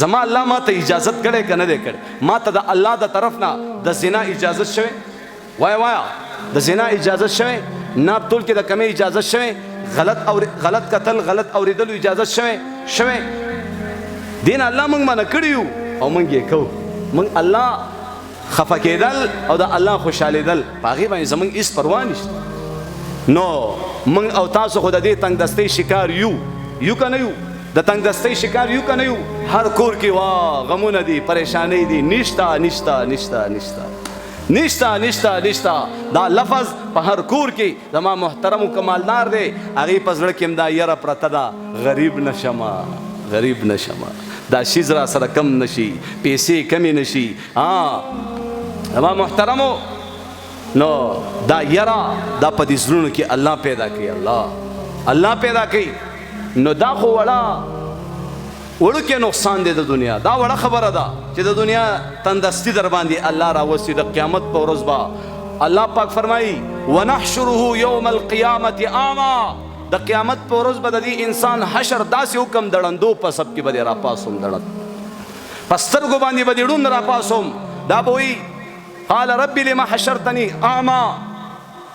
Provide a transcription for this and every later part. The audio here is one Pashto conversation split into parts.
زما الله ما ته اجازت کړي کنه دې کړي ما ته د الله د طرف نه د زنا اجازه شوه وایا د زنا اجازه شوه ناب تول کې د کمی اجازه شوه غلط قتل غلط اوریدل اجازه شوه دین الله موږ منع کړیو او موږ یې کوو موږ الله خفه کېدل او د الله خوشالیدل هغې باندې زموږ هېڅ پروا نشته نو موږ او تاسو خو د دې تنګ دستۍ شکار یو که نه یو د تنګ دستۍ شکار یو که نه یو هر کور کې وا غمونه دي پریشانۍ دي نشته دا لفظ په هر کور کې زما محترم و کمالدار دی هغې په زړه کې هم دا یره پرته ده غریب نشمه دا شیز را سره کم نشي پیسې کمی نشي زما محترمو نو دا یره دا په دې زړونو کې الله پیدا کوي الله پیدا کوي نو دا خو وړو کې نقصان دی د دنیا دا وړه خبره ده چې د دنیا تندرستی در باندې الله راوستي د قیامت په ورځ به الله پاک فرمایي ونحشره یوم القیامة اعمی د قیامت په ورځ به د دې انسان حشر داسې حکم دړندو په سب کې به دې راپاسوم دړند په سترګو باندې به دې ړوند راپاسوم دا به وایي قال رب لما حشرتني اعمی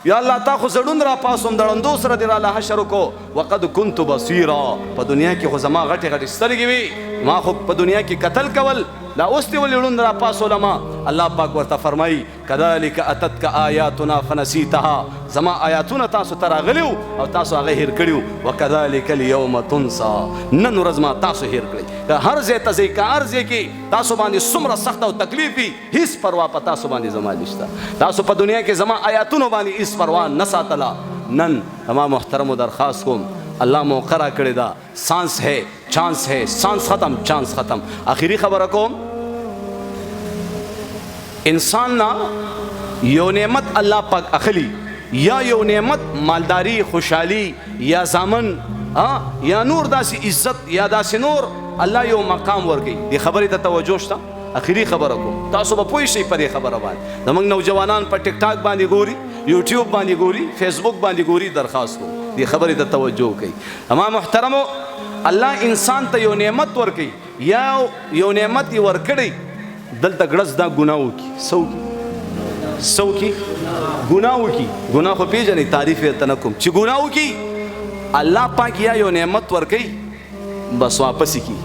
یا الله تا خو زړون راپاسوم دړندو سره دې راله حشر وکړو وقد كنت بصیرا په دنیا کې خو زما غټې سترګې وي ما خو په دنیا کې قتل کول دا اوس دې ولې ړوند راپاسولما الله پاک ورته فرمایي كذلك اتتك آیاتنا فنسیتها زما آیاتونه تاسو ته راغلي او تاسو هغه هیر کړي وكذلك اليوم تنسى نن ورځ ما تاسو هیر کړئ که هر ځای ته ځئ که هر ځای کې تاسو باندې څومره سخت او تکلیف وي هېڅ پروا په تاسو باندې زما نشته تاسو په دنیا کې زما آیاتونو باندې هېڅ پروا نه ساتله نن زما محترمو درخواست کوم الله موقع را کړې ده سانس ہے چانس ہے سانس ختم چانس ختم آخری خبره کوم انسان نا یو نعمت الله پاک اخلی یا یو نعمت مالداری خوشحالی یا زامن یا نور داسې عزت یا داسې نور الله یو مقام ورکوي دې خبرې ته توجه شته اخري خبره کوم تاسو به پوه شئ په دې خبره باندې زموږ نوجوانان په ټیک ټاک باندې ګوري یوټیوب باندې ګوري فیسبوک باندې ګوري درخواست کوم دې خبرې ته توجه کوي اما محترمو الله انسان ته یو نعمت ورکوي یا یو نعمت یې ورکړی دلته ګړز دا ګناه وکړي څه وکړي ګناه وکړي ګناه خو پېژنئ تعریف یې ته نه کوم چې ګناه وکړي الله پاک یا یو نعمت ورکوي بس واپس یې کړي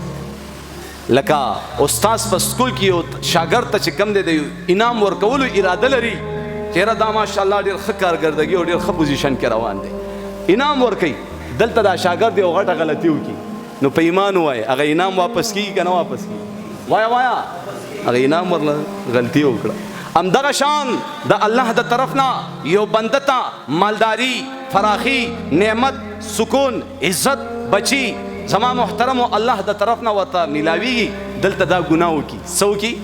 لکه استاذ په سکول کې یو شاګرد ته چې کم دی د انعام ورکولو اراده لري چېرې دا ماشاءالله ډېر ښه کارګردګي او ډېر ښه پوزیشن کې روان دی انعام ورکوي دلته دا شاګرد یو غټه غلطي وکړي نو په ایمان ووایي هغه انعام واپس کېږي که نه واپس کېږي وایه هغه انعام ورله غلطي وکړه همدغه شان د الله د طرف نه یو بنده ته مالداري فراخي نعمت سکون عزت بچي زما محترمو الله د طرف نه ورته میلاویږي دلته دا ګناه وکړي څه وکړي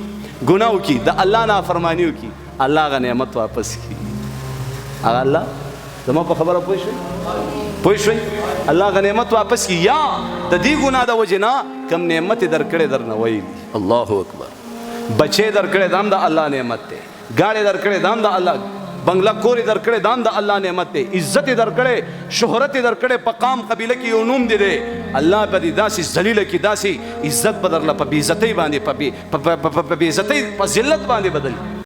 ګناه وکړي د الله نافرماني وکړي الله هغه نعمت واپس کړي هغه الله زما په خبره پوه شوئ الله هغه نعمت واپس کړي یا د دې ګناه د وجې نه کوم نعمت یې درکړی درنه ویلي الله اکبر بچے درکړې دام د الله نعمت دی گاڑی درکړې دام د الله بنگلا کورې درکړې دام د الله نعمت دی عزت درکړې شهرت درکړې په قام قبیله کې یو نوم دی الله به دې داسې ذلیله کې داسې عزت بدرله په بې عزتۍ باندې په بې عزتۍ په ذلت باندې بدل